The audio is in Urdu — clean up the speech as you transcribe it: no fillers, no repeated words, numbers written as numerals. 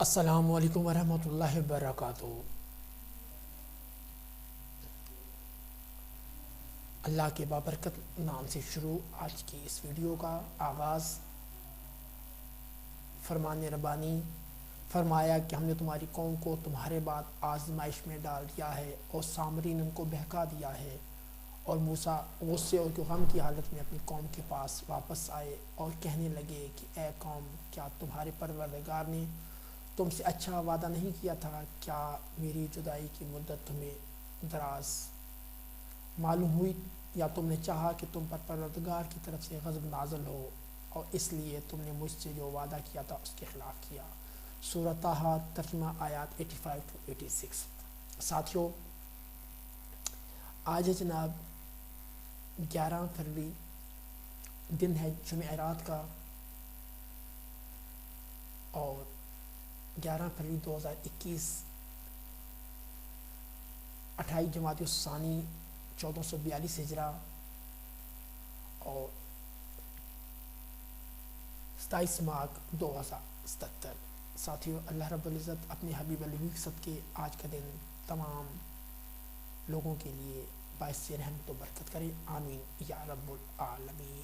السلام علیکم ورحمۃ اللہ وبرکاتہ۔ اللہ کے بابرکت نام سے شروع آج کی اس ویڈیو کا آغاز۔ فرمان ربانی فرمایا کہ ہم نے تمہاری قوم کو تمہارے بعد آزمائش میں ڈال دیا ہے اور سامرین ان کو بہکا دیا ہے، اور موسیٰ غصے اور غم کی حالت میں اپنی قوم کے پاس واپس آئے اور کہنے لگے کہ اے قوم، کیا تمہارے پروردگار نے تم سے اچھا وعدہ نہیں کیا تھا؟ کیا میری جدائی کی مدت تمہیں دراز معلوم ہوئی، یا تم نے چاہا کہ تم پر پروردگار کی طرف سے غضب نازل ہو اور اس لیے تم نے مجھ سے جو وعدہ کیا تھا اس کے خلاف کیا؟ سورہ طٰہٰ ترجمہ آیات 85 to 86۔ ساتھیو، آج ہے جناب 11 فروری، دن ہے جمعرات کا، اور 11 فروری 2021، 28 جمادی الثانی 1442 ہجرہ اور 27 مارچ 2077۔ ساتھیو، اللہ رب العزت اپنے حبیب علیہ کے صدقے آج کا دن تمام لوگوں کے لیے باعث رحمت و برکت کرے، آمین یا رب العالمین۔